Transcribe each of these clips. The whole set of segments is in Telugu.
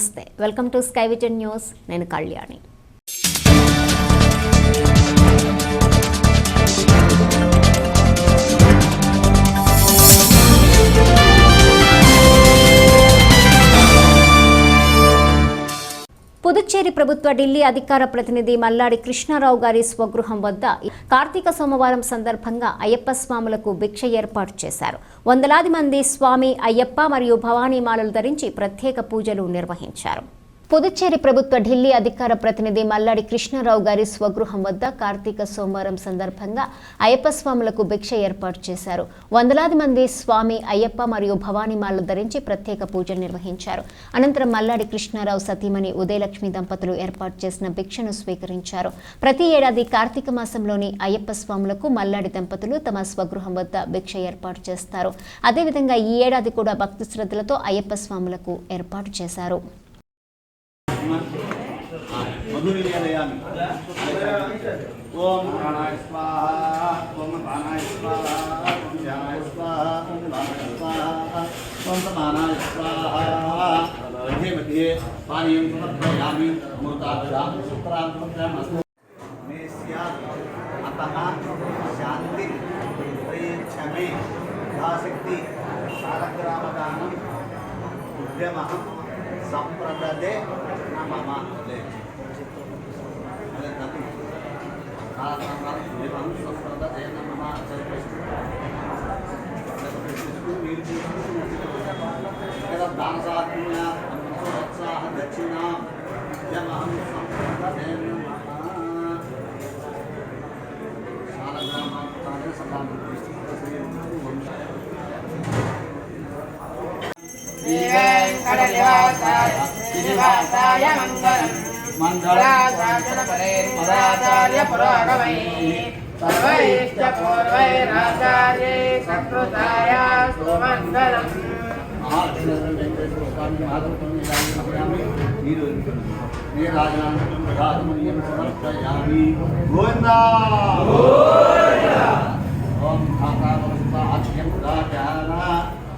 నమస్తే, welcome to sky vision news. నేను కళ్యాణి. పుదుచ్చేరి ప్రభుత్వ ఢిల్లీ అధికార ప్రతినిధి మల్లాడి కృష్ణారావు గారి స్వగృహం వద్ద కార్తీక సోమవారం సందర్భంగా అయ్యప్ప స్వాములకు భిక్ష ఏర్పాటు చేశారు. వందలాది మంది స్వామి అయ్యప్ప మరియు భవానీ మాలలు ధరించి ప్రత్యేక పూజలు నిర్వహించారు. పుదుచ్చేరి ప్రభుత్వ ఢిల్లీ అధికార ప్రతినిధి మల్లాడి కృష్ణారావు గారి స్వగృహం వద్ద కార్తీక సోమవారం సందర్భంగా అయ్యప్ప స్వాములకు భిక్ష ఏర్పాటు చేశారు. వందలాది మంది స్వామి అయ్యప్ప మరియు భవానీ మాలలు ధరించి ప్రత్యేక పూజలు నిర్వహించారు. అనంతరం మల్లాడి కృష్ణారావు సతీమణి ఉదయలక్ష్మి దంపతులు ఏర్పాటు చేసిన భిక్షను స్వీకరించారు. ప్రతి ఏడాది కార్తీక మాసంలోని అయ్యప్ప స్వాములకు మల్లాడి దంపతులు తమ స్వగృహం వద్ద భిక్ష ఏర్పాటు చేస్తారు. అదేవిధంగా ఈ ఏడాది కూడా భక్తి శ్రద్ధలతో అయ్యప్ప స్వాములకు ఏర్పాటు చేశారు. ओम प्राणाय स्वाहा ओम प्राणाय स्वाहा ओम ध्यानाय स्वाहा ओम दानाय स्वाहा ओम समानाय स्वाहा मध्ये मध्ये पानीयं समर्पयामि अमृताभ्यां सूत्रां समर्पयामि मेस्या अतः शांति प्रेक्षमे यथाशक्ति सालग्रामदानं उद्यमः संप्रददे नमः मंगलाचार्य पुरागमै सर्वैश्च पूर्वैराचार्यै सत्कृताय सुमङ्गलम् गोविंदा ओम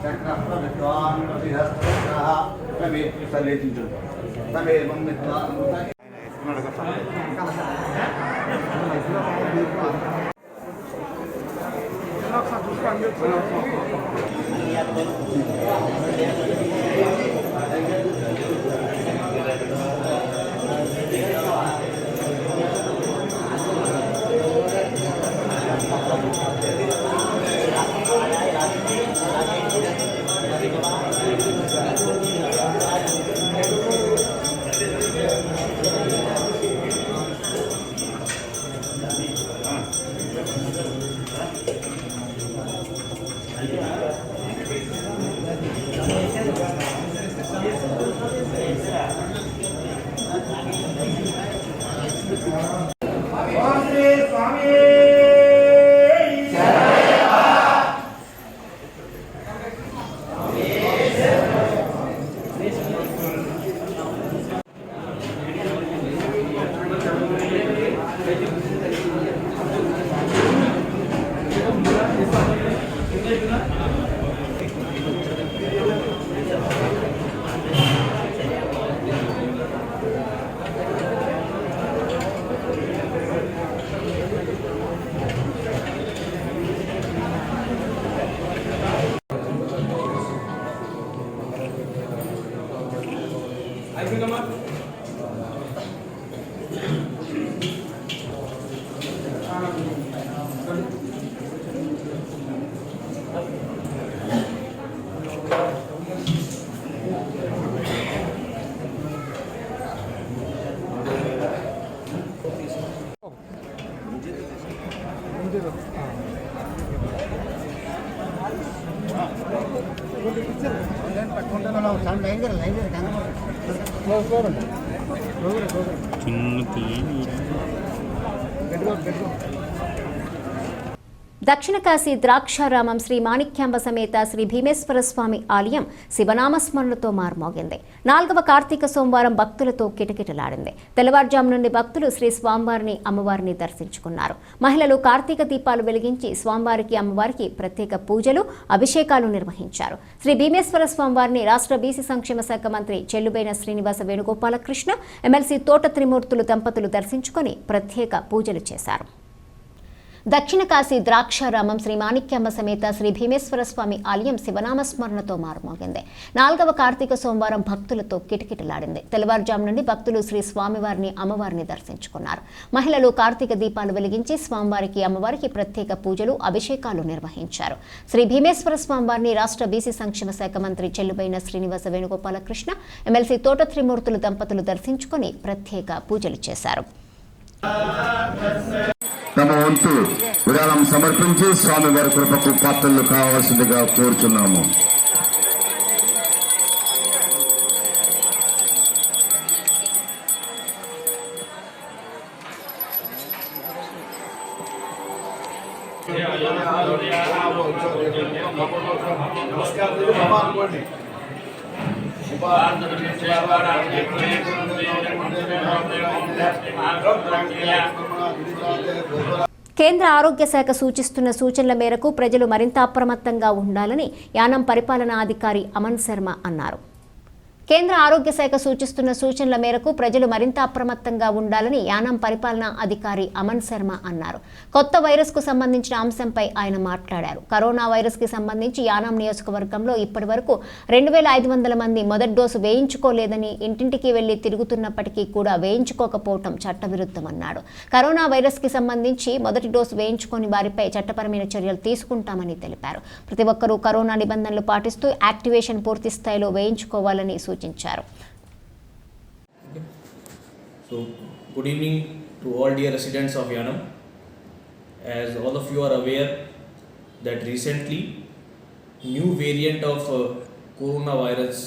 चक्रप्रविद्वान् प्रतिहस्तः तमे सलेजितु तमे मम्मित्वान् దక్షిణ కాశీ ద్రాక్షారామం శ్రీ మాణిక్యాంబ సమేత శ్రీ భీమేశ్వర స్వామి ఆలయం శివనామస్మరణతో మార్మోగింది. 4వ కార్తీక సోమవారం భక్తులతో కిటకిటలాడింది. తెల్లవారుజాము నుండి భక్తులు శ్రీ స్వామివారిని అమ్మవారిని దర్శించుకున్నారు. మహిళలు కార్తీక దీపాలు వెలిగించి స్వామివారికి అమ్మవారికి ప్రత్యేక పూజలు అభిషేకాలు నిర్వహించారు. శ్రీ భీమేశ్వర స్వామివారిని రాష్ట్ర బీసీ సంక్షేమ శాఖ మంత్రి చెల్లుబైన శ్రీనివాస వేణుగోపాలకృష్ణ, ఎమ్మెల్సీ తోట త్రిమూర్తులు దంపతులు దర్శించుకొని ప్రత్యేక పూజలు చేశారు. దక్షిణ కాశీ ద్రాక్షారామం శ్రీ మాణిక్యాంబ సమేత శ్రీ భీమేశ్వర స్వామి ఆలయం శివనామస్మరణతో మారుమోగింది. 4వ కార్తీక సోమవారం భక్తులతో కిటకిటలాడింది. తెల్లవారుజాము నుండి భక్తులు శ్రీ స్వామివారిని అమ్మవారిని దర్శించుకున్నారు. మహిళలు కార్తీక దీపాలు వెలిగించి స్వామివారికి అమ్మవారికి ప్రత్యేక పూజలు అభిషేకాలు నిర్వహించారు. శ్రీ భీమేశ్వర స్వామివారిని రాష్ట్ర బీసీ సంక్షేమ శాఖ మంత్రి చెల్లుబైన శ్రీనివాస వేణుగోపాలకృష్ణ, ఎమ్మెల్సీ తోట త్రిమూర్తులు దంపతులు దర్శించుకుని ప్రత్యేక పూజలు చేశారు. తమ వంతు విరాళం సమర్పించి స్వామివారి కృపకు పాత్రలు కావాల్సిందిగా కోరుచున్నాము. కేంద్ర ఆరోగ్య శాఖ సూచిస్తున్న సూచనల మేరకు ప్రజలు మరింత అప్రమత్తంగా ఉండాలని యానం పరిపాలనాధికారి అమన్ శర్మ అన్నారు. కేంద్ర ఆరోగ్య శాఖ సూచిస్తున్న సూచనల మేరకు ప్రజలు మరింత అప్రమత్తంగా ఉండాలని యానం పరిపాలనా అధికారి అమన్ శర్మ అన్నారు. కొత్త వైరస్కు సంబంధించిన అంశంపై ఆయన మాట్లాడారు. కరోనా వైరస్కి సంబంధించి యానం నియోజకవర్గంలో ఇప్పటి వరకు 2500 మంది మొదటి డోసు వేయించుకోలేదని, ఇంటింటికి వెళ్లి తిరుగుతున్నప్పటికీ కూడా వేయించుకోకపోవటం చట్టవిరుద్ధమన్నాడు. కరోనా వైరస్కి సంబంధించి మొదటి డోసు వేయించుకోని వారిపై చట్టపరమైన చర్యలు తీసుకుంటామని తెలిపారు. ప్రతి ఒక్కరూ కరోనా నిబంధనలు పాటిస్తూ యాక్టివేషన్ పూర్తి స్థాయిలో వేయించుకోవాలని సూచించారు. So, good evening to all dear residents of Yanam. As all of you are aware that recently new variant of coronavirus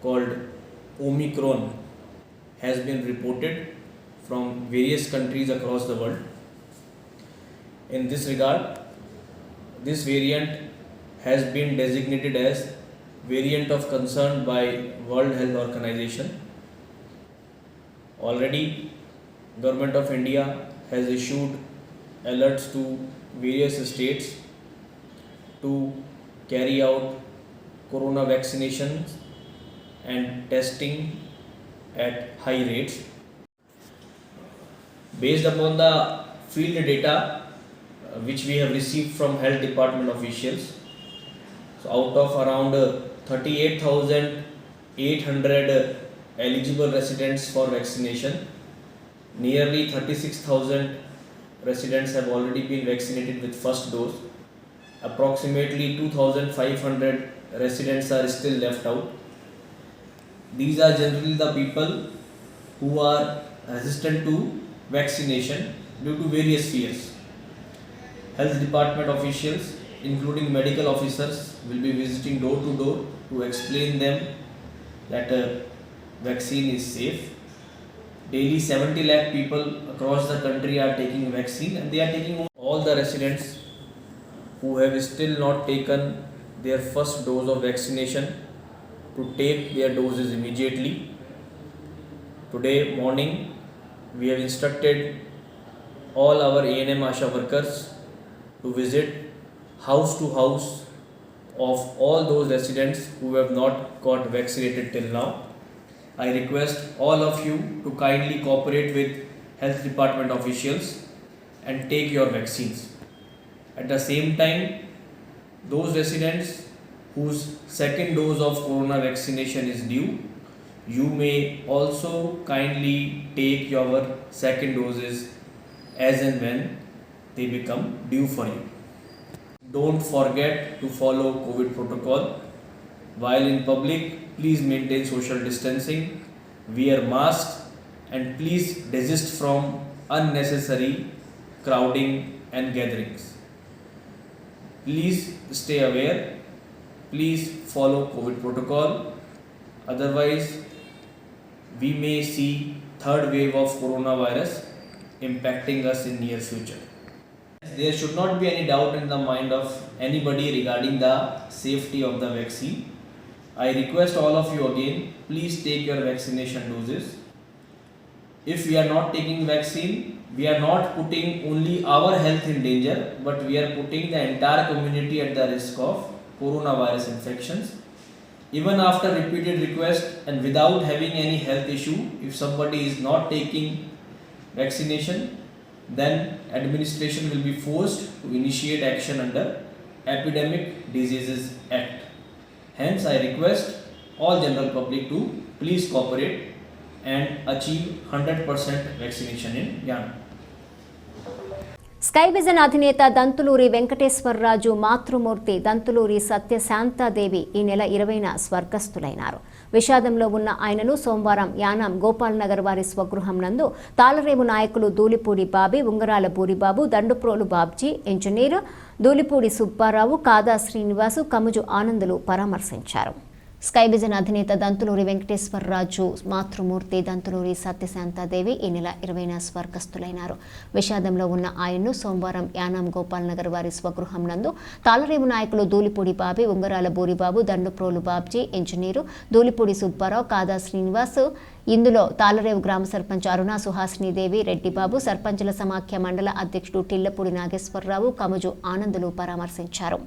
called Omicron has been reported from various countries across the world. In this regard, this variant has been designated as variant of concern by World Health Organization. Already, Government of India has issued alerts to various states to carry out corona vaccinations and testing at high rates. Based upon the field data which we have received from Health Department officials, so out of around 38,800 eligible residents for vaccination, nearly 36,000 residents have already been vaccinated with first dose. Approximately 2,500 residents are still left out. These are generally the people who are resistant to vaccination due to various fears. Health Department officials, including medical officers, will be visiting door to door to explain them that vaccine is safe. Daily 70 lakh people across the country are taking vaccine, and they are taking all the residents who have still not taken their first dose of vaccination to take their doses immediately. Today morning we have instructed all our ANM Asha workers to visit house to house of all those residents who have not got vaccinated till now. I request all of you to kindly cooperate with Health Department officials and take your vaccines. At the same time, those residents whose second dose of corona vaccination is due, you may also kindly take your second doses as and when they become due for you. Don't forget to follow COVID protocol. While in public, please maintain social distancing, wear masks, and please desist from unnecessary crowding and gatherings. Please stay aware. Please follow COVID protocol. Otherwise, we may see third wave of coronavirus impacting us in near future. there should not be any doubt in the mind of anybody regarding the safety of the vaccine. I request all of you again, please take your vaccination doses. If we are not taking vaccine, we are not putting only our health in danger, but we are putting the entire community at the risk of coronavirus infections. Even after repeated request and without having any health issue, if somebody is not taking vaccination, then administration will be forced to initiate action under Epidemic Diseases Act. Hence, I request all general public to please cooperate and achieve 100% vaccination in Yanam. Sky vision అధినేత దంతులూరి వెంకటేశ్వరరాజు మాతృమూర్తి దంతులూరి సత్యశాంతాదేవి ఈ నెల 20న స్వర్గస్థులైనారు. విషాదంలో ఉన్న ఆయనను సోమవారం యానాం గోపాల్ నగర్ వారి స్వగృహం నందు తాళరేవు నాయకులు దూలిపూడి బాబీ, ఉంగరాల బూరిబాబు, దండుప్రోలు బాబ్జీ, ఇంజనీర్ దూలిపూడి సుబ్బారావు, కాదా శ్రీనివాసు, కముజు ఆనందులు పరామర్శించారు. స్కై విజన్ అధినేత దంతులూరి వెంకటేశ్వరరాజు మాతృమూర్తి దంతులూరి సత్యశాంతాదేవి ఈ నెల 20న స్వర్గస్థులైనారు. విషాదంలో ఉన్న ఆయన్ను సోమవారం యానాం గోపాల్ నగర్ వారి స్వగృహం నందు తాళరేవు నాయకులు దూలిపూడి బాబీ, ఉంగరాల బూరిబాబు, దండుప్రోలు బాబ్జీ, ఇంజనీరు దూలిపూడి సుబ్బారావు, కాదా శ్రీనివాస్, ఇందులో తాళరేవు గ్రామ సర్పంచ్ అరుణా సుహాసినీదేవి, రెడ్డిబాబు, సర్పంచుల సమాఖ్య మండల అధ్యక్షుడు టిల్లపూడి నాగేశ్వరరావు, కముజు ఆనందులు పరామర్శించారు.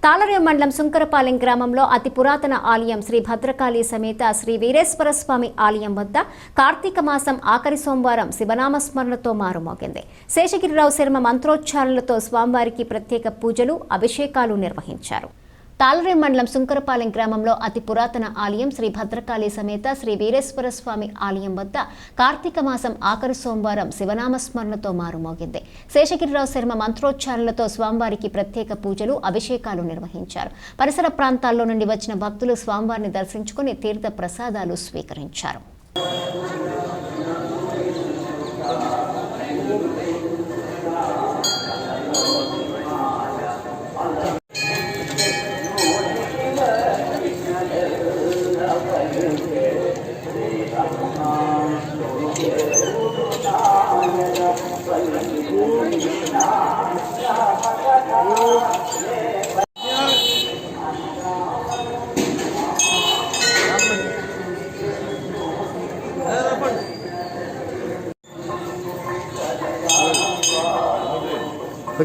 తాళరేవు మండలం సుంకరపాలెం గ్రామంలో అతి పురాతన ఆలయం శ్రీ భద్రకాళి సమేత శ్రీ వీరేశ్వర స్వామి ఆలయం వద్ద కార్తీక మాసం ఆఖరి సోమవారం శివనామస్మరణతో మారుమోగింది. శేషగిరిరావు శర్మ మంత్రోచ్చారణలతో స్వామివారికి ప్రత్యేక పూజలు, అభిషేకాలు నిర్వహించారు. తాళరేవు మండలం సుంకరపాలెం గ్రామంలో అతి పురాతన ఆలయం శ్రీ భద్రకాళి సమేత శ్రీ వీరేశ్వర స్వామి ఆలయం వద్ద కార్తీక మాసం ఆఖరి సోమవారం శివనామస్మరణతో మారుమోగింది. శేషగిరిరావు శర్మ మంత్రోచ్చారణలతో స్వామివారికి ప్రత్యేక పూజలు, అభిషేకాలు నిర్వహించారు. పరిసర ప్రాంతాల్లో నుండి వచ్చిన భక్తులు స్వామివారిని దర్శించుకుని తీర్థ ప్రసాదాలు స్వీకరించారు.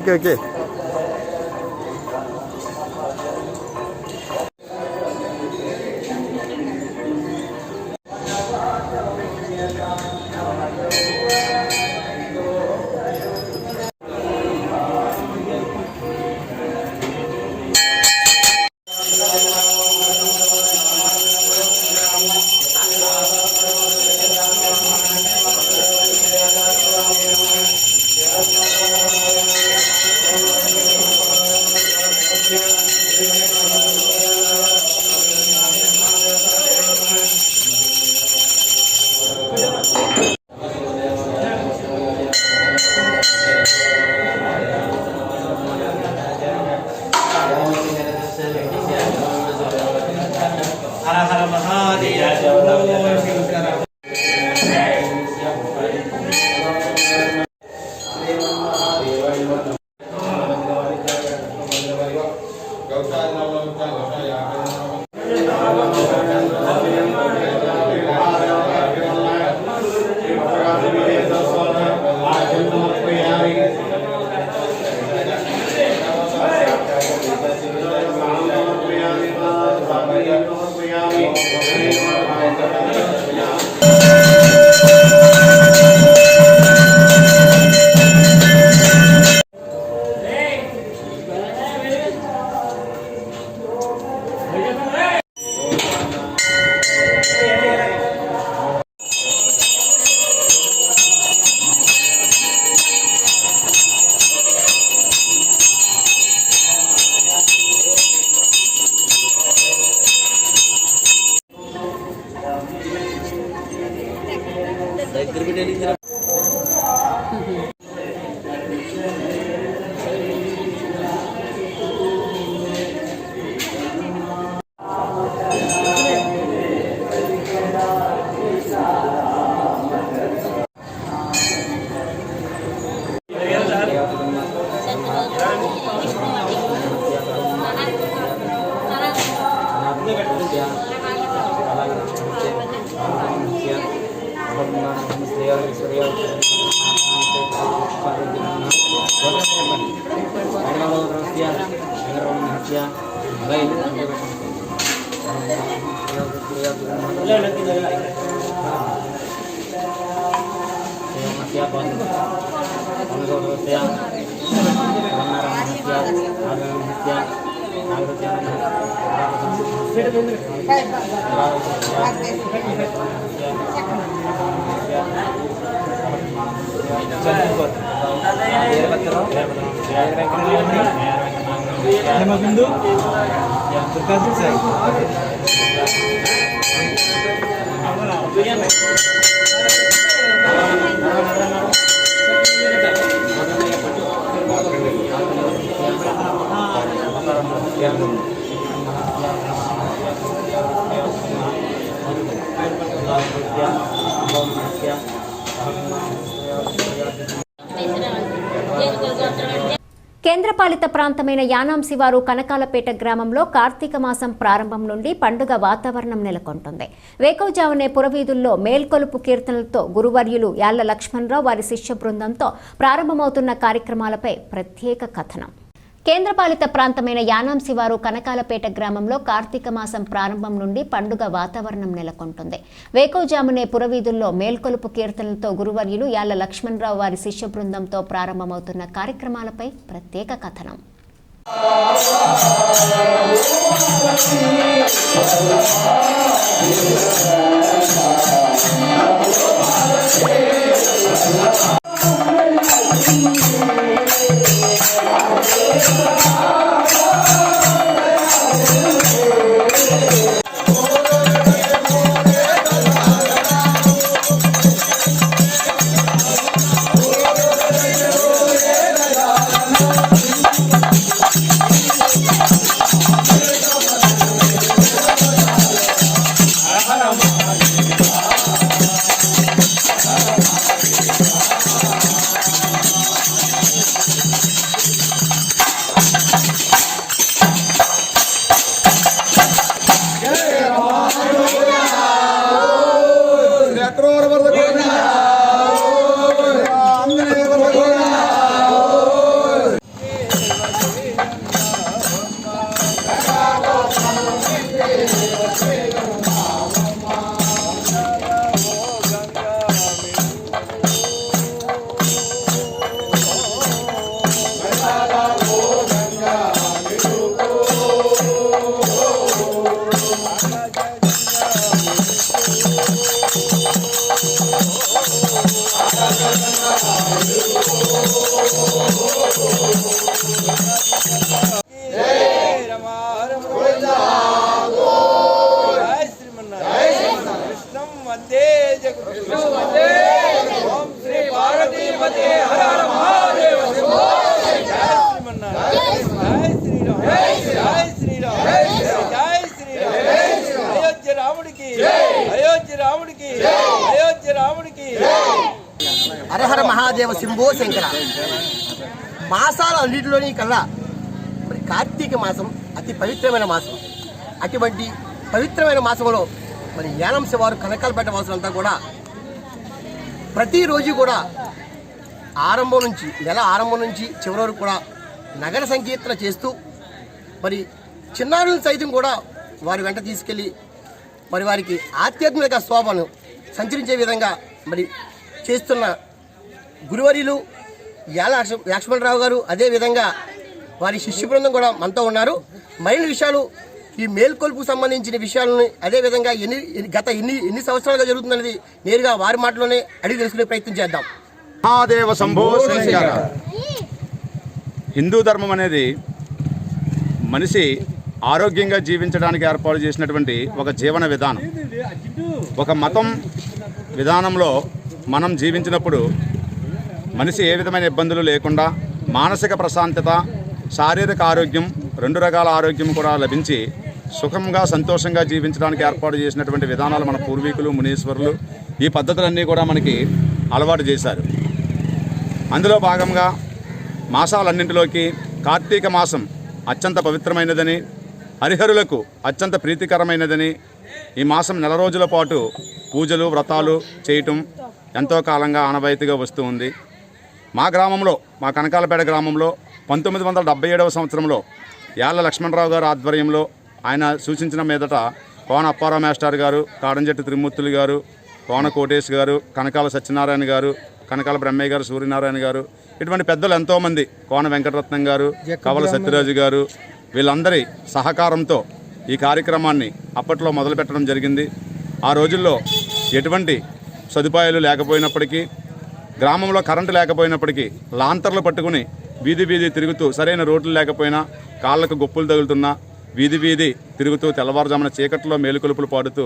Okay. కేంద్రపాలిత ప్రాంతమైన యానాం శివారు కనకాలపేట గ్రామంలో కార్తీక మాసం ప్రారంభం నుండి పండుగ వాతావరణం నెలకొంటుంది. వేకువజామునే పురవీధుల్లో మేల్కొలుపు కీర్తనలతో గురువర్యులు యాళ్ల లక్ష్మణరావు వారి శిష్య బృందంతో ప్రారంభమవుతున్న కార్యక్రమాలపై ప్రత్యేక కథనం. కేంద్రపాలిత ప్రాంతమైన యానాం శివారు కనకాలపేట గ్రామంలో కార్తీక మాసం ప్రారంభం నుండి పండుగ వాతావరణం నెలకొంటుంది. వేకువజామునే పురవీధుల్లో మేల్కొలుపు కీర్తనలతో గురువర్యులు యాళ్ల లక్ష్మణరావు వారి శిష్య బృందంతో ప్రారంభమవుతున్న కార్యక్రమాలపై ప్రత్యేక కథనం. హరహర మహాదేవ శంభో శంకర. మాసాల అన్నింటిలోని కల్లా మరి కార్తీక మాసం అతి పవిత్రమైన మాసం. అటువంటి పవిత్రమైన మాసంలో మరి యానాం శివారు కనకాలపేట వాసులంతా కూడా ప్రతిరోజు కూడా నెల ఆరంభం నుంచి చివరి వరకు కూడా నగర సంకీర్తన చేస్తూ మరి చిన్నారులను సైతం కూడా వారి వెంట తీసుకెళ్ళి మరి వారికి ఆధ్యాత్మిక శోభను సంచరించే విధంగా మరి చేస్తున్న గురువర్యులు యాళ్ల లక్ష్మణరావు గారు, అదేవిధంగా వారి శిష్య బృందం కూడా మనతో ఉన్నారు. మరిన్ని విషయాలు ఈ మేల్కొల్పుకు సంబంధించిన విషయాలను అదేవిధంగా గత ఎన్ని సంవత్సరాలుగా జరుగుతుందనేది నేరుగా వారి మాటలోనే అడిగి తెలుసుకునే ప్రయత్నం చేద్దాం. మహాదేవ శంభో శంకర. హిందూ ధర్మం అనేది మనిషి ఆరోగ్యంగా జీవించడానికి ఏర్పాటు చేసినటువంటి ఒక జీవన విధానం. ఒక మతం విధానంలో మనం జీవించినప్పుడు మనిషి ఏ విధమైన ఇబ్బందులు లేకుండా మానసిక ప్రశాంతత, శారీరక ఆరోగ్యం, 2 రకాల ఆరోగ్యం కూడా లభించి సుఖంగా సంతోషంగా జీవించడానికి ఏర్పాటు చేసినటువంటి విధానాలు మన పూర్వీకులు, మునీశ్వరులు ఈ పద్ధతులన్నీ కూడా మనకి అలవాటు చేశారు. అందులో భాగంగా మాసాలన్నింటిలోకి కార్తీక మాసం అత్యంత పవిత్రమైనదని, హరిహరులకు అత్యంత ప్రీతికరమైనదని, ఈ మాసం నెల రోజుల పాటు పూజలు, వ్రతాలు చేయటం ఎంతో కాలంగా ఆనవాయితీగా వస్తూ ఉంది. మా గ్రామంలో, మా కనకాలపేట గ్రామంలో 1977వ సంవత్సరంలో యాళ్ళ లక్ష్మణరావు గారు ఆధ్వర్యంలో ఆయన సూచించిన మీదట కోన అప్పారావు మాస్టర్ గారు, కాడంజెట్టి త్రిమూర్తులు గారు, కోన కోటేష్ గారు, కనకాల సత్యనారాయణ గారు, కనకాల బ్రహ్మయ్య గారు, సూర్యనారాయణ గారు, ఇటువంటి పెద్దలు ఎంతోమంది, కోన వెంకటరత్నం గారు, కవల సత్యరాజు గారు, వీళ్ళందరి సహకారంతో ఈ కార్యక్రమాన్ని అప్పట్లో మొదలుపెట్టడం జరిగింది. ఆ రోజుల్లో ఎటువంటి సదుపాయాలు లేకపోయినప్పటికీ, గ్రామంలో కరెంటు లేకపోయినప్పటికీ లాంతర్లు పట్టుకుని వీధి వీధి తిరుగుతూ, సరైన రోడ్లు లేకపోయినా కాళ్ళకు గొప్పులు తగులుతున్నా వీధి వీధి తిరుగుతూ తెల్లవారుజామున చీకట్లో మేలుకొలుపులు పాడుతూ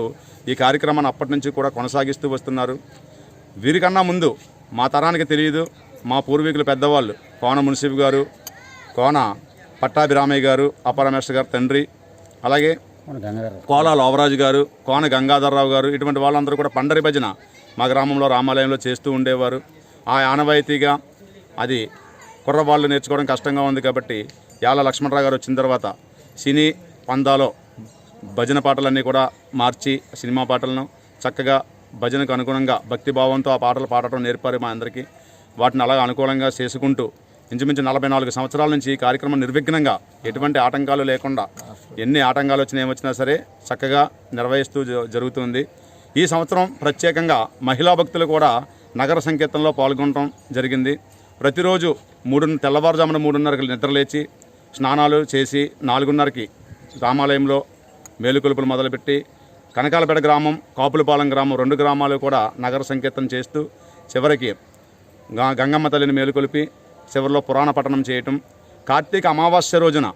ఈ కార్యక్రమాన్ని అప్పటి నుంచి కూడా కొనసాగిస్తూ వస్తున్నారు. వీరికన్నా ముందు మా తరానికి తెలియదు, మా పూర్వీకులు పెద్దవాళ్ళు కోన మున్సిఫ్ గారు, కోన పట్టాభిరామయ్య గారు, అపరమేశ్వర గారు తండ్రి, అలాగే కోల లోవరాజు గారు, కోన గంగాధర్రావు గారు, ఇటువంటి వాళ్ళందరూ కూడా పండరి భజన మా గ్రామంలో రామాలయంలో చేస్తూ ఉండేవారు. ఆ ఆనవాయితీగా అది కుర్రవాళ్ళు నేర్చుకోవడం కష్టంగా ఉంది కాబట్టి యాళ్ళ లక్ష్మణరావు గారు వచ్చిన తర్వాత సినీ పందాలో భజన పాటలన్నీ కూడా మార్చి సినిమా పాటలను చక్కగా భజనకు అనుగుణంగా భక్తిభావంతో ఆ పాటలు పాడటం నేర్పారు మా అందరికీ. వాటిని అలాగ అనుకూలంగా చేసుకుంటూ ఇంచుమించు 44 సంవత్సరాల నుంచి ఈ కార్యక్రమం నిర్విఘ్నంగా ఎటువంటి ఆటంకాలు లేకుండా, ఎన్ని ఆటంకాలు వచ్చినా ఏమొచ్చినా సరే చక్కగా నిర్వహిస్తూ జరుగుతుంది. ఈ సంవత్సరం ప్రత్యేకంగా మహిళా భక్తులు కూడా నగర సంకీర్తనలో పాల్గొనడం జరిగింది. ప్రతిరోజు తెల్లవారుజామున 3:30కి నిద్రలేచి స్నానాలు చేసి 4:30కి రామాలయంలో మేలుకొలుపులు మొదలుపెట్టి కనకాలపేట గ్రామం, కాపులపాలెం గ్రామం 2 గ్రామాలు కూడా నగర సంకీర్తన చేస్తూ చివరికి గంగమ్మ తల్లిని మేలుకొలిపి చివరిలో పురాణ పఠనం చేయటం. కార్తీక అమావాస్య రోజున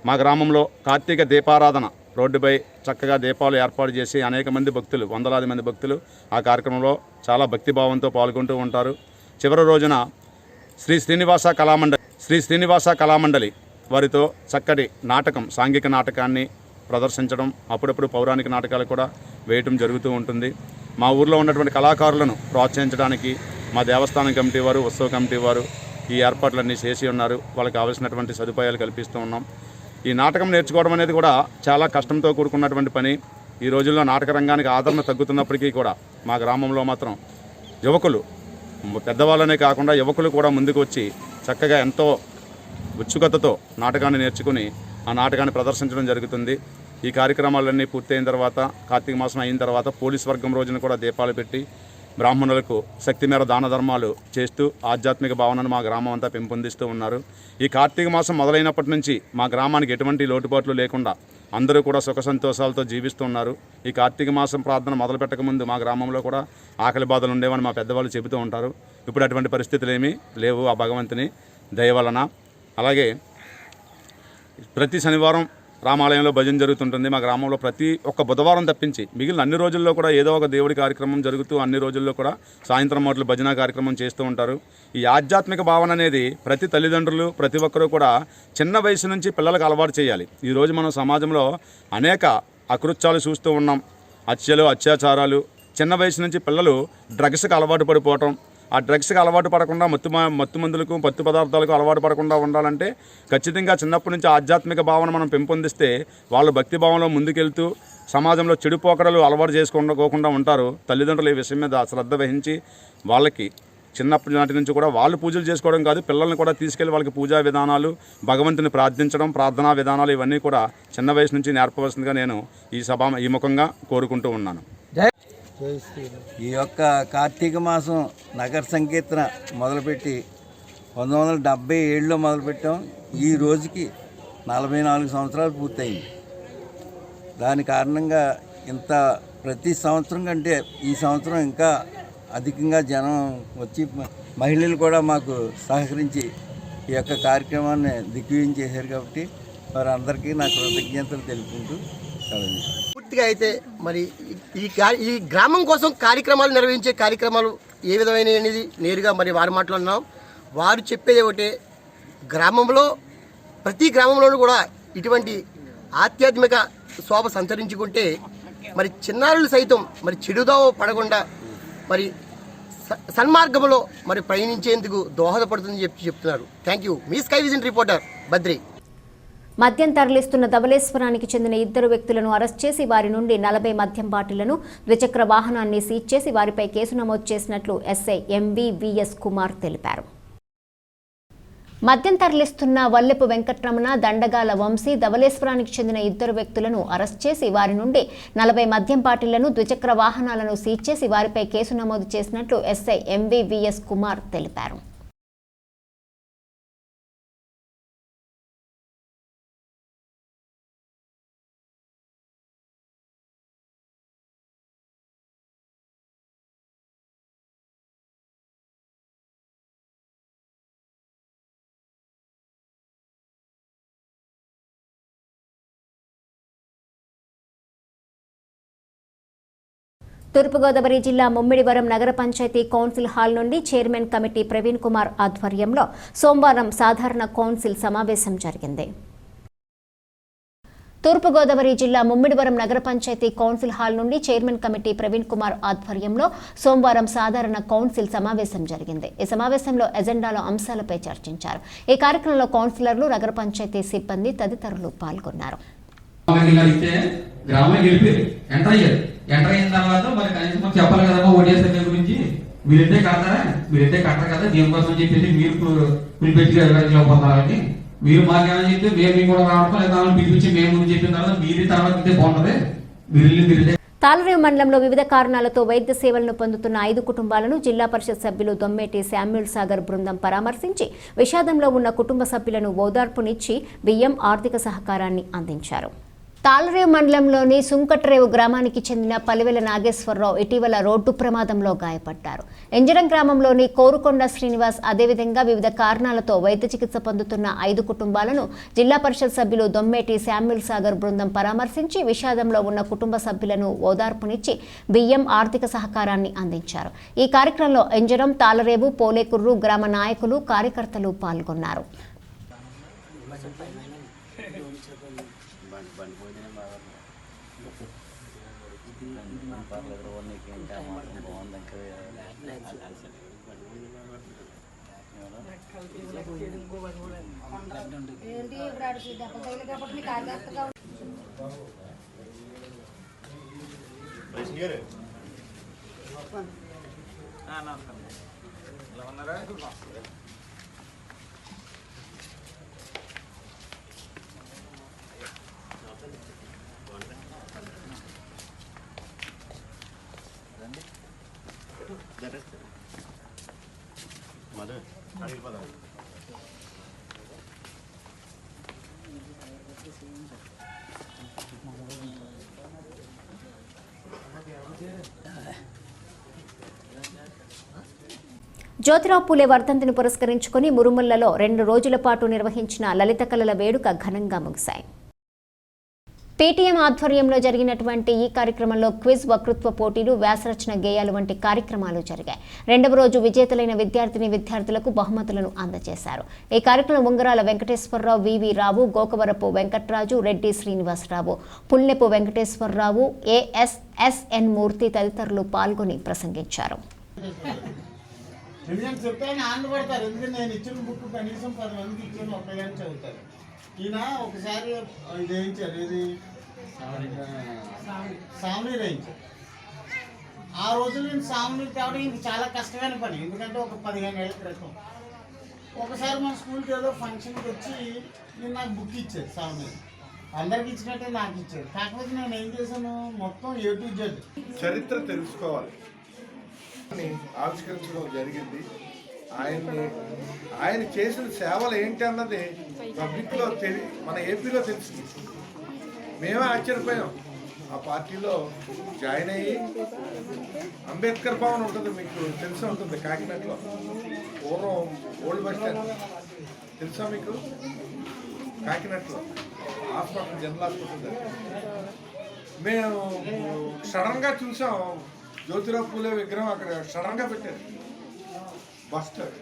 మా గ్రామంలో కార్తీక దీపారాధన రోడ్డుపై చక్కగా దీపాలు ఏర్పాటు చేసి అనేక మంది భక్తులు, వందలాది మంది భక్తులు ఆ కార్యక్రమంలో చాలా భక్తిభావంతో పాల్గొంటూ ఉంటారు. చివరి రోజున శ్రీ శ్రీనివాస కళామండలి వారితో చక్కటి నాటకం, సాంఘిక నాటకాన్ని ప్రదర్శించడం, అప్పుడప్పుడు పౌరాణిక నాటకాలు కూడా వేయటం జరుగుతూ ఉంటుంది. మా ఊర్లో ఉన్నటువంటి కళాకారులను ప్రోత్సహించడానికి మా దేవస్థానం కమిటీ వారు, ఉత్సవ కమిటీ వారు ఈ ఏర్పాట్లన్నీ చేసి ఉన్నారు. వాళ్ళకి కావాల్సినటువంటి సదుపాయాలు కల్పిస్తూ ఉన్నాం. ఈ నాటకం నేర్చుకోవడం అనేది కూడా చాలా కష్టంతో కూడుకున్నటువంటి పని. ఈ రోజుల్లో నాటక రంగానికి ఆదరణ తగ్గుతున్నప్పటికీ కూడా మా గ్రామంలో మాత్రం యువకులు, పెద్దవాళ్ళనే కాకుండా యువకులు కూడా ముందుకు వచ్చి చక్కగా ఎంతో ఉత్సుకతతో నాటకాన్ని నేర్చుకుని ఆ నాటకాన్ని ప్రదర్శించడం జరుగుతుంది. ఈ కార్యక్రమాలన్నీ పూర్తయిన తర్వాత, కార్తీక మాసం అయిన తర్వాత పోలీస్ వర్గం రోజున కూడా దీపాలు పెట్టి బ్రాహ్మణులకు శక్తి మేర దాన ధర్మాలు చేస్తూ ఆధ్యాత్మిక భావనను మా గ్రామం అంతా పెంపొందిస్తూ ఉన్నారు. ఈ కార్తీక మాసం మొదలైనప్పటి నుంచి మా గ్రామానికి ఎటువంటి లోటుపాట్లు లేకుండా అందరూ కూడా సుఖ సంతోషాలతో జీవిస్తున్నారు. ఈ కార్తీక మాసం ప్రార్థన మొదలు పెట్టకముందు మా గ్రామంలో కూడా ఆకలి బాధలు ఉండేవని మా పెద్దవాళ్ళు చెబుతూ ఉంటారు. ఇప్పుడు అటువంటి పరిస్థితులు ఏమీ లేవు ఆ భగవంతుని దయ వలన. అలాగే ప్రతి శనివారం రామాలయంలో భజన జరుగుతుంటుంది. మా గ్రామంలో ప్రతి ఒక్క బుధవారం తప్పించి మిగిలిన అన్ని రోజుల్లో కూడా ఏదో ఒక దేవుడి కార్యక్రమం జరుగుతూ అన్ని రోజుల్లో కూడా సాయంత్రం మాటలు భజన కార్యక్రమం చేస్తూ ఉంటారు. ఈ ఆధ్యాత్మిక భావన అనేది ప్రతి తల్లిదండ్రులు, ప్రతి ఒక్కరూ కూడా చిన్న వయసు నుంచి పిల్లలకు అలవాటు చేయాలి. ఈరోజు మనం సమాజంలో అనేక అకృత్యాలు చూస్తూ ఉన్నాం. హత్యలు, అత్యాచారాలు, చిన్న వయసు నుంచి పిల్లలు డ్రగ్స్కి అలవాటు పడిపోవటం. ఆ డ్రగ్స్కి అలవాటు పడకుండా, మత్తు మందులకు, మత్తు పదార్థాలకు అలవాటు పడకుండా ఉండాలంటే ఖచ్చితంగా చిన్నప్పటి నుంచి ఆధ్యాత్మిక భావన మనం పెంపొందిస్తే వాళ్ళు భక్తి భావంలో ముందుకెళ్తూ సమాజంలో చెడు పోకడలు అలవాటు చేసుకోకుండా ఉంటారు. తల్లిదండ్రులు ఈ విషయం మీద శ్రద్ధ వహించి వాళ్ళకి చిన్నప్పటి నాటి నుంచి కూడా వాళ్ళు పూజలు చేసుకోవడం కాదు, పిల్లల్ని కూడా తీసుకెళ్లి వాళ్ళకి పూజా విధానాలు, భగవంతుని ప్రార్థించడం, ప్రార్థనా విధానాలు ఇవన్నీ కూడా చిన్న వయసు నుంచి నేర్పవలసిందిగా నేను ఈ ముఖంగా కోరుకుంటూ ఉన్నాను. ఈ యొక్క కార్తీక మాసం నగర సంకీర్తన మొదలుపెట్టి 1977లో మొదలుపెట్టాం. ఈ రోజుకి 44 సంవత్సరాలు పూర్తయింది. దాని కారణంగా ఇంత ప్రతి సంవత్సరం కంటే ఈ సంవత్సరం ఇంకా అధికంగా జనం వచ్చి మహిళలు కూడా మాకు సహకరించి ఈ యొక్క కార్యక్రమాన్ని దిగ్విజయం చేశారు. కాబట్టి వారందరికీ నా కృతజ్ఞతలు తెలుపుకుంటూ పూర్తిగా అయితే మరి ఈ గ్రామం కోసం కార్యక్రమాలు నిర్వహించే కార్యక్రమాలు ఏ విధమైన అనేది నేరుగా మరి వారి మాట్లాడినాం. వారు చెప్పేది ఒకటే, గ్రామంలో ప్రతి గ్రామంలోనూ కూడా ఇటువంటి ఆధ్యాత్మిక శోభ సంతరించుకుంటే మరి చిన్నారులు సైతం మరి చెడుదోవ పడకుండా మరి సన్మార్గంలో మరి ప్రయాణించేందుకు దోహదపడుతుందని చెప్తున్నారు. Thank you. Me sky vision reporter Badri. మద్యం తరలిస్తున్న ధవళేశ్వరానికి చెందిన 2 వ్యక్తులను అరెస్ట్ చేసి వారి నుండి 40 మద్యం బాటిళ్లను, ద్విచక్ర వాహనాన్ని సీజ్ చేసి వారిపై కేసు నమోదు చేసినట్లు ఎస్ఐ ఎంవీవీఎస్ కుమార్ తెలిపారు. మద్యం తరలిస్తున్న వల్లెపు వెంకటరమణ, దండగాల వంశీ, ధవళేశ్వరానికి చెందిన 2 వ్యక్తులను అరెస్ట్ చేసి వారి నుండి 40 మద్యం బాటిళ్లను, ద్విచక్ర వాహనాలను సీజ్ చేసి వారిపై కేసు నమోదు చేసినట్లు ఎస్ఐ ఎంవీవీఎస్ కుమార్ తెలిపారు. తూర్పుగోదావరి జిల్లా ముమ్మిడివరం నగర పంచాయతీ కౌన్సిల్ హాల్ నుండి చైర్మన్ కమిటీ ప్రవీణ్ కుమార్ ఆధ్వర్యంలో సోమవారం సాధారణ కౌన్సిల్ సమావేశం జరిగింది. తూర్పుగోదావరి జిల్లా ముమ్మిడివరం నగర పంచాయతీ కౌన్సిల్ హాల్ నుండి చైర్మన్ కమిటీ ప్రవీణ్ కుమార్ ఆధ్వర్యంలో సోమవారం సాధారణ కౌన్సిల్ సమావేశం జరిగింది. ఈ సమావేశంలో ఎజెండాలో అంశాలపై చర్చించారు. ఈ కార్యక్రమంలో కౌన్సిలర్లు, నగర పంచాయతీ సిబ్బంది తదితరులు పాల్గొన్నారు. ఎంటర్ అయిన తర్వాత మరి కనీసం చెప్పాలి కదమ్మా ఓడియా సర్వే గురించి. మీరైతే కట్టరు కదా, దీనికోసం చెప్పేసి మీరు పిలిపెట్టుకోవాలి. మీరు మాకేమైనా చెప్తే మేము కూడా రావడం, లేదా పిలిపించి మేము ముందు చెప్పిన తర్వాత మీరే తర్వాత ఇదే బాగుంటది. మీరే తాళరేవు మండలంలో వివిధ కారణాలతో వైద్య సేవలను పొందుతున్న 5 కుటుంబాలను జిల్లా పరిషత్ సభ్యులు దొమ్మేటి శామ్యూల్ సాగర్ బృందం పరామర్శించి విషాదంలో ఉన్న కుటుంబ సభ్యులను ఓదార్పునిచ్చి బియ్యం, ఆర్థిక సహకారాన్ని అందించారు. తాళరేవు మండలంలోని సుంకట్రేవు గ్రామానికి చెందిన పలివెల నాగేశ్వరరావు ఇటీవల రోడ్డు ప్రమాదంలో గాయపడ్డారు. ఎంజరం గ్రామంలోని కోరుకొండ శ్రీనివాస్ అదేవిధంగా వివిధ కారణాలతో వైద్య చికిత్స పొందుతున్న 5 కుటుంబాలను జిల్లా పరిషత్ సభ్యులు దొమ్మేటి శామ్యూల్ సాగర్ బృందం పరామర్శించి విషాదంలో ఉన్న కుటుంబ సభ్యులను ఓదార్పునిచ్చి బియ్యం, ఆర్థిక సహకారాన్ని అందించారు. ఈ కార్యక్రమంలో ఎంజరం, తాళరేవు, పోలేకుర్రు గ్రామ నాయకులు, కార్యకర్తలు పాల్గొన్నారు. జ్యోతిరావు పూలే వర్ధంతిని పురస్కరించుకుని మురుముల్లలో 2 రోజుల పాటు నిర్వహించిన లలిత కళల వేడుక ఘనంగా ముగిశాయి. పీటీఎం ఆధ్వర్యంలో జరిగినటువంటి ఈ కార్యక్రమంలో క్విజ్, వక్తృత్వ పోటీలు, వ్యాసరచన గేయాలు వంటి కార్యక్రమాలు జరిగాయి. 2వ రోజు విజేతలైన విద్యార్థులకు బహుమతులను అందజేశారు. ఈ కార్యక్రమంలో ఉంగరాల వెంకటేశ్వరరావు, వివి రావు, గోకవరపు వెంకట్రాజు, రెడ్డి శ్రీనివాసరావు, పుల్లెపు వెంకటేశ్వరరావు, ఏఎస్ఎస్ఎన్ మూర్తి తదితరులు పాల్గొని ప్రసంగించారు. చెప్తాను ఆనందపడతారు. ఎందుకంటే నేను ఇచ్చిన బుక్ కనీసం 10 మందికి ఇచ్చిన 30 గంటలు చదువుతారు. ఈయన ఒకసారి ఇది వేయించారు, ఇది సామునీరు వేయించారు. ఆ రోజు నేను సామునీరు తేవడం ఇంక చాలా కష్టమైన పని. ఎందుకంటే ఒక 15 ఏళ్ల క్రితం ఒకసారి మన స్కూల్కి ఏదో ఫంక్షన్కి వచ్చి నేను నాకు బుక్ ఇచ్చారు సామునీరు. అందరికి ఇచ్చినట్టే నాకు ఇచ్చారు. కాకపోతే నేను ఏం చేశాను, మొత్తం A to Z చరిత్ర తెలుసుకోవాలి ఆవిష్కరించడం జరిగింది. ఆయన చేసిన సేవలు ఏంటి అన్నది పబ్లిక్లో మన ఏపీలో తెలిసింది. మేమే ఆశ్చర్యపోయాం. ఆ పార్టీలో జాయిన్ అయ్యి అంబేద్కర్ భవన్ ఉంటుంది, మీకు తెలిసి ఉంటుంది, కాకినాడలో పూర్వం ఓల్డ్ బస్ స్టాండ్ తెలుసా మీకు? కాకినాడలో హాస్పిటల్, జనరల్ హాస్పిటల్. మేము సడన్గా చూసాం జ్యోతిరావు పూలే విగ్రహం అక్కడ సడన్గా పెట్టారు బస్టర్.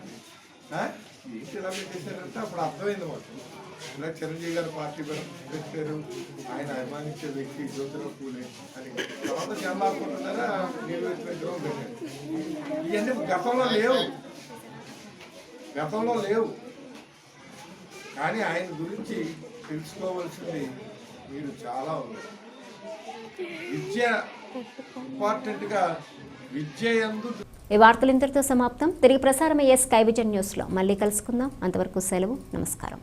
ఏంటి ఇలా పెట్టేశారంటే అప్పుడు అర్థమైంది మాకు, ఇలా చిరంజీవి గారు పార్టీ పెట్టారు, ఆయన అభిమానించే వ్యక్తి జ్యోతిరావు పూలే అని. తర్వాత జనాలు అనుకుంటున్నారా నీళ్ళు పెట్టిన విగ్రహం పెట్టారు. ఇవన్నీ గతంలో లేవు. కానీ ఆయన గురించి తెలుసుకోవాల్సింది మీరు చాలా ఉంది. విద్య ఇంపార్టెంట్గా విద్య యందు. ఈ వార్తలు ఇంతటితో సమాప్తం. తిరిగి ప్రసారమయ్యే స్కై విజన్ న్యూస్లో మళ్ళీ కలుసుకుందాం. అంతవరకు సెలవు. నమస్కారం.